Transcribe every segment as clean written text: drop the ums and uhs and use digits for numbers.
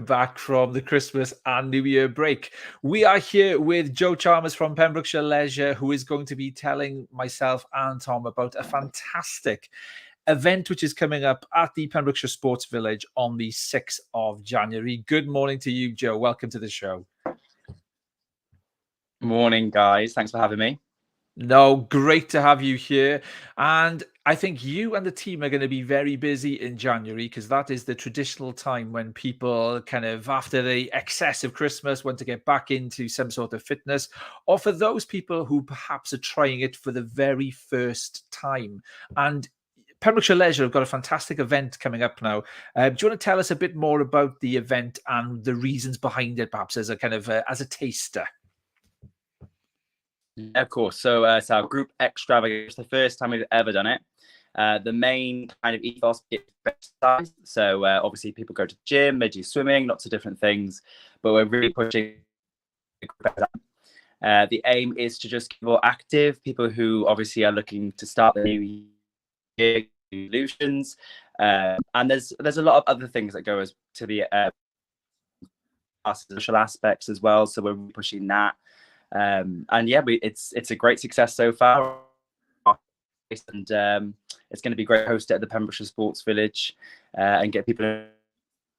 welcome back from the Christmas and New Year break. We are here with Joe Chalmers from Pembrokeshire Leisure, who is going to be telling myself and Tom about a fantastic event which is coming up at the Pembrokeshire Sports Village on the 6th of January. Good morning to you, Joe. Welcome to the show. Morning, guys. Thanks for having me. No, great to have you here. And I think you and the team are going to be very busy in January because that is the traditional time when people kind of, after the excess of Christmas, want to get back into some sort of fitness, or for those people who perhaps are trying it for the very first time. And Pembrokeshire Leisure have got a fantastic event coming up now. Do you want to tell us a bit more about the event and the reasons behind it, perhaps as a kind of as a taster? Yeah, of course. So it's our group extravaganza. It's the first time we've ever done it. The main kind of ethos is exercise. So obviously people go to the gym, they do swimming, lots of different things, but we're really pushing the aim is to just keep more active, people who obviously are looking to start the new year, solutions. And there's a lot of other things that go to the social aspects as well. So we're pushing that. And yeah, it's a great success so far, and it's going to be great to host it at the Pembrokeshire Sports Village and get people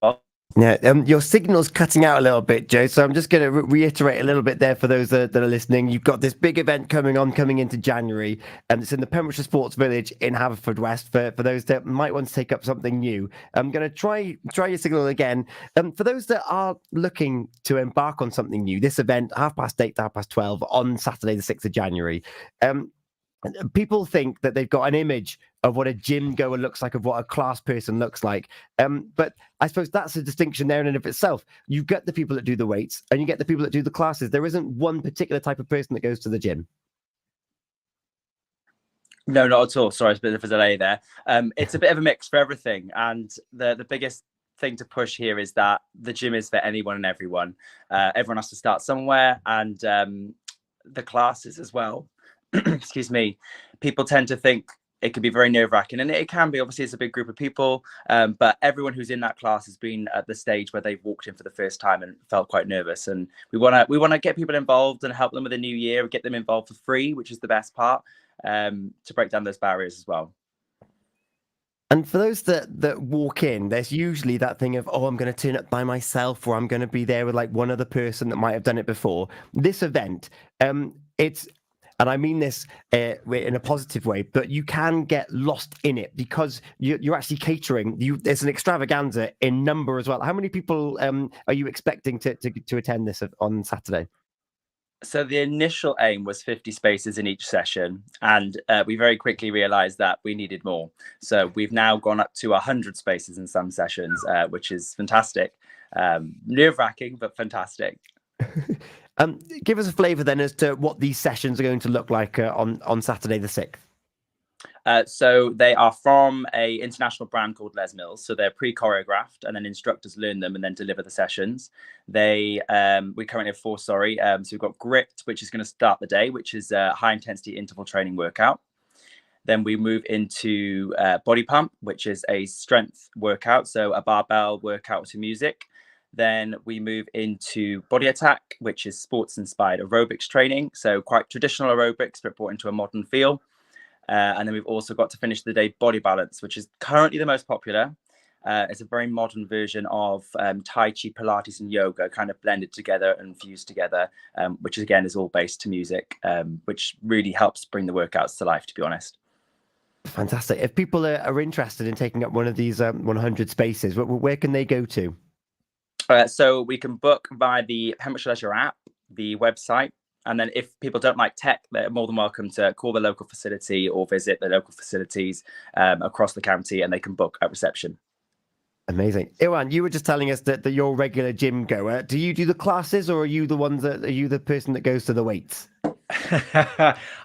involved. Yeah, your signal's cutting out a little bit, Joe. So I'm just going to reiterate a little bit there for those that are listening. You've got this big event coming into January, and it's in the Pembrokeshire Sports Village in Haverfordwest. For those that might want to take up something new, I'm going to try your signal again. For those that are looking to embark on something new, this event 8:30 to 12:30 on Saturday, the 6th of January. People think that they've got an image of what a gym goer looks like, of what a class person looks like. But I suppose that's a distinction there in and of itself. You get the people that do the weights and you get the people that do the classes. There isn't one particular type of person that goes to the gym. No, not at all. Sorry, it's a bit of a delay there. It's a bit of a mix for everything. And the biggest thing to push here is that the gym is for anyone and everyone. Everyone has to start somewhere, and the classes as well. Excuse me. People tend to think it can be very nerve-wracking, and it can be. Obviously, it's a big group of people, but everyone who's in that class has been at the stage where they've walked in for the first time and felt quite nervous. And we want to get people involved and help them with the new year, get them involved for free, which is the best part, to break down those barriers as well. And for those that walk in, there's usually that thing of, oh, I'm going to turn up by myself, or I'm going to be there with like one other person that might have done it before. This event, it's. And I mean this in a positive way, but you can get lost in it because you're actually catering. There's an extravaganza in number as well. How many people are you expecting to attend this on Saturday? So the initial aim was 50 spaces in each session, and we very quickly realized that we needed more. So we've now gone up to 100 spaces in some sessions, which is fantastic. Nerve-wracking, but fantastic. Give us a flavour then as to what these sessions are going to look like on Saturday the 6th. So they are from a international brand called Les Mills. So they're pre-choreographed, and then instructors learn them and then deliver the sessions. We currently have 4, So we've got Grit, which is going to start the day, which is a high intensity interval training workout. Then we move into Body Pump, which is a strength workout. So a barbell workout to music. Then we move into Body Attack, which is sports-inspired aerobics training. So quite traditional aerobics, but brought into a modern feel. And then we've also got to finish the day Body Balance, which is currently the most popular. It's a very modern version of Tai Chi, Pilates, and yoga kind of blended together and fused together, which again is all based to music, which really helps bring the workouts to life, to be honest. Fantastic. If people are interested in taking up one of these 100 spaces, where can they go to? So we can book via the Pembrokeshire Leisure app, the website, and then if people don't like tech, they're more than welcome to call the local facility or visit the local facilities across the county, and they can book at reception. Amazing. Iwan, you were just telling us that you're a regular gym goer. Do you do the classes, or are you the person that goes to the weights?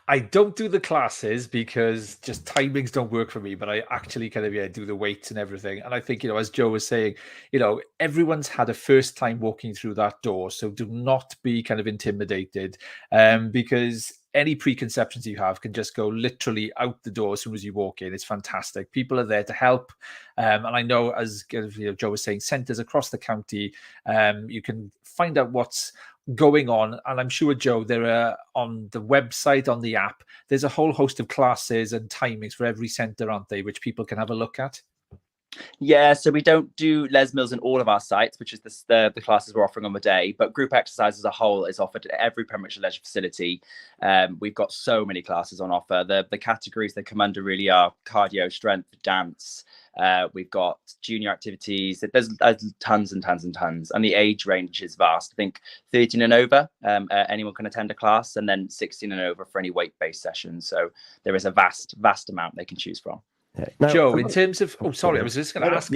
I don't do the classes because just timings don't work for me, but I actually kind of do the weights and everything. And I think, as Joe was saying, everyone's had a first time walking through that door, so do not be kind of intimidated, because any preconceptions you have can just go literally out the door as soon as you walk in. It's fantastic. People are there to help. And I know, as Joe was saying, centres across the county, you can find out what's going on. And I'm sure, Joe, there are on the website, on the app, there's a whole host of classes and timings for every centre, aren't they, which people can have a look at? Yeah, so we don't do Les Mills in all of our sites, which is the classes we're offering on the day, but group exercise as a whole is offered at every Pembrokeshire Leisure facility. We've got so many classes on offer. The categories they come under really are cardio, strength, dance. We've got junior activities. There's tons and tons and tons, and the age range is vast. I think 13 and over, anyone can attend a class, and then 16 and over for any weight-based sessions. So there is a vast amount they can choose from. Now, Joe, in terms of, I was just going to ask,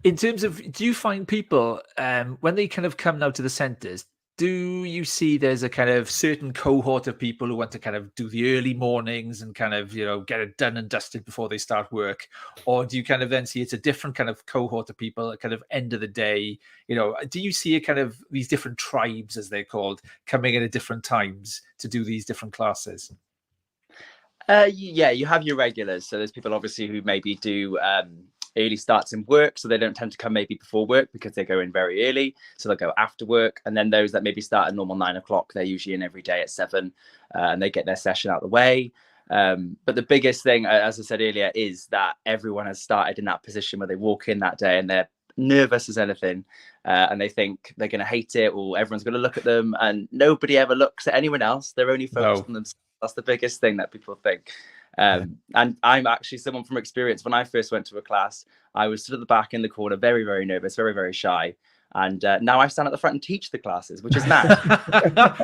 in terms of, do you find people, when they kind of come now to the centres, do you see there's a kind of certain cohort of people who want to kind of do the early mornings and kind of, get it done and dusted before they start work? Or do you kind of then see it's a different kind of cohort of people at kind of end of the day? Do you see a kind of these different tribes, as they're called, coming in at different times to do these different classes? Yeah, you have your regulars. So there's people obviously who maybe do early starts in work, so they don't tend to come maybe before work because they go in very early, so they'll go after work. And then those that maybe start at normal 9 o'clock, they're usually in every day at 7, and they get their session out of the way. But the biggest thing, as I said earlier, is that everyone has started in that position where they walk in that day and they're nervous as anything, and they think they're going to hate it, or everyone's going to look at them, and nobody ever looks at anyone else. They're only focused on themselves. That's the biggest thing that people think. And I'm actually someone from experience. When I first went to a class, I was stood at the back in the corner, very, very nervous, very, very shy. And now I stand at the front and teach the classes, which is mad.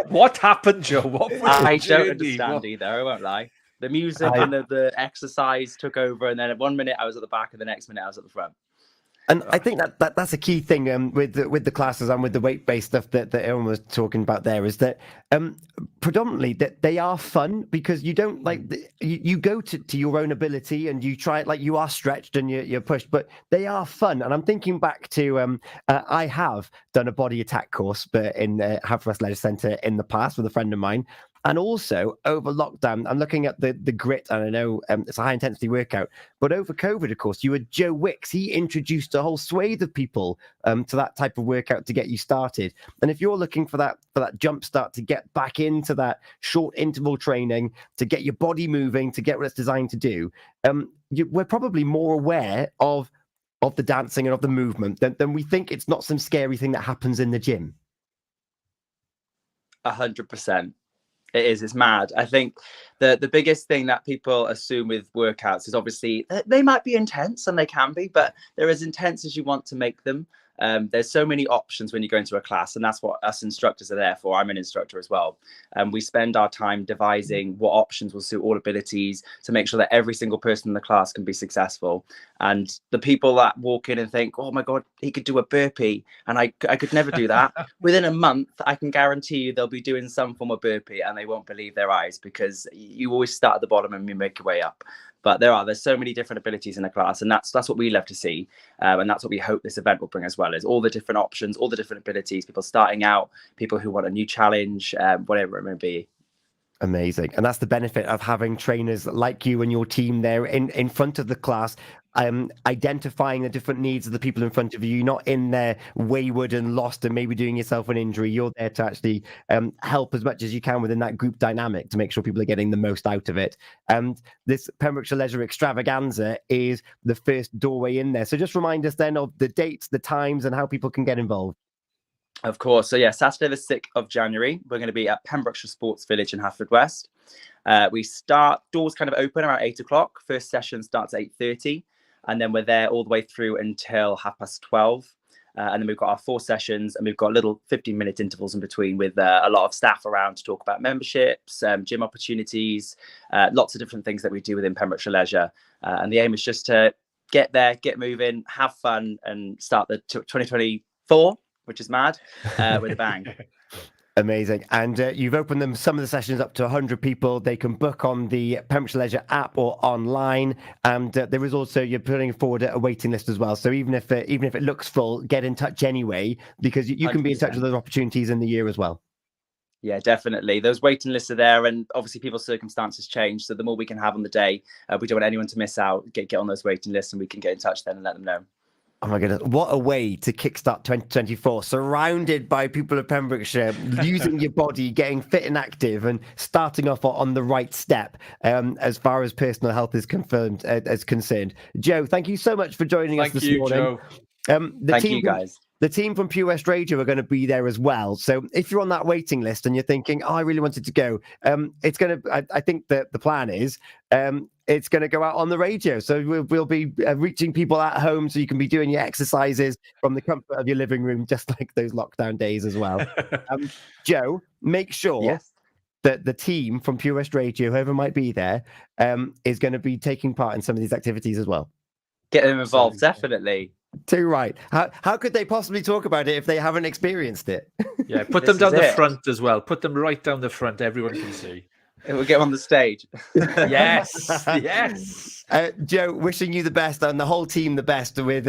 What happened, Joe? What was I don't understand either, I won't lie. The music and the exercise took over, and then at 1 minute I was at the back, and the next minute I was at the front. And I think that's a key thing with the classes and with the weight-based stuff that Aaron was talking about there, is that predominantly that they are fun, because you don't you go to your own ability and you try it, like you are stretched and you're pushed, but they are fun. And I'm thinking back to I have done a body attack course, but in Haverfordwest Leisure Centre in the past with a friend of mine. And also over lockdown, I'm looking at the grit, and I know it's a high intensity workout, but over COVID, of course, you had Joe Wicks. He introduced a whole swathe of people to that type of workout to get you started. And if you're looking for that jump start to get back into that short interval training, to get your body moving, to get what it's designed to do, we're probably more aware of the dancing and of the movement than we think. It's not some scary thing that happens in the gym. 100%. It is. It's mad. I think the biggest thing that people assume with workouts is obviously they might be intense, and they can be, but they're as intense as you want to make them. There's so many options when you go into a class, and that's what us instructors are there for. I'm an instructor as well. We spend our time devising what options will suit all abilities to make sure that every single person in the class can be successful. And the people that walk in and think, oh my God, he could do a burpee, and I could never do that. Within a month, I can guarantee you they'll be doing some form of burpee, and they won't believe their eyes, because you always start at the bottom and you make your way up. But there's so many different abilities in a class, and that's what we love to see, and that's what we hope this event will bring as well, is all the different options, all the different abilities, people starting out, people who want a new challenge, whatever it may be. Amazing. And that's the benefit of having trainers like you and your team there in front of the class, identifying the different needs of the people in front of you. You're not in there wayward and lost and maybe doing yourself an injury. You're there to actually help as much as you can within that group dynamic to make sure people are getting the most out of it. And this Pembrokeshire Leisure Extravaganza is the first doorway in there. So just remind us then of the dates, the times, and how people can get involved. Of course. So yeah, Saturday the 6th of January, we're going to be at Pembrokeshire Sports Village in Haverfordwest. We start, doors kind of open around 8 o'clock. First session starts at 8:30, and then we're there all the way through until 12:30. And then we've got our 4 sessions, and we've got little 15-minute intervals in between with a lot of staff around to talk about memberships, gym opportunities, lots of different things that we do within Pembrokeshire Leisure. And the aim is just to get there, get moving, have fun, and start the 2024, which is mad, with a bang. Amazing. And you've opened some of the sessions up to 100 people. They can book on the Pembrokeshire Leisure app or online. And there is also, you're putting forward a waiting list as well. So even if it looks full, get in touch anyway, because you can be in touch with those opportunities in the year as well. Yeah, definitely. Those waiting lists are there, and obviously people's circumstances change. So the more we can have on the day, we don't want anyone to miss out. Get on those waiting lists, and we can get in touch then and let them know. Oh my goodness, what a way to kickstart 2024, surrounded by people of Pembrokeshire, using your body, getting fit and active, and starting off on the right step as far as personal health is concerned. Joe, thank you so much for joining us this morning. Joe. Thank you, guys. The team from Pure West Radio are going to be there as well. So if you're on that waiting list and you're thinking, I really wanted to go, it's going to, I think that the plan is, it's going to go out on the radio. So we'll be reaching people at home, so you can be doing your exercises from the comfort of your living room, just like those lockdown days as well. Joe, make sure that the team from Pure West Radio, whoever might be there, is going to be taking part in some of these activities as well. Get them involved, definitely. Too right. How could they possibly talk about it if they haven't experienced it? Yeah, put them down the front as well. Put them right down the front. Everyone can see. We'll get on the stage. Yes. Joe, wishing you the best and the whole team the best with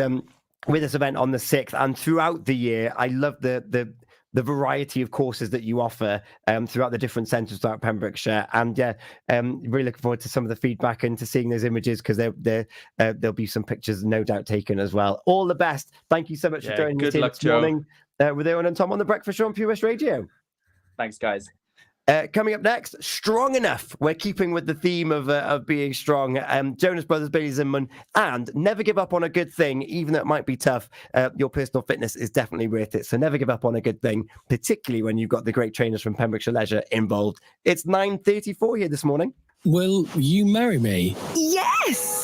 this event on the 6th and throughout the year. I love the variety of courses that you offer throughout the different centres throughout Pembrokeshire, and really looking forward to some of the feedback and to seeing those images, because there'll be some pictures no doubt taken as well. All the best. Thank you so much for joining us here this morning with Owen and Tom on the Breakfast Show on Pure West Radio. Thanks, guys. Coming up next, Strong Enough. We're keeping with the theme of being strong. Jonas Brothers, Billy Zinman, and never give up on a good thing, even though it might be tough. Your personal fitness is definitely worth it. So never give up on a good thing, particularly when you've got the great trainers from Pembrokeshire Leisure involved. It's 9:34 here this morning. Will you marry me? Yes!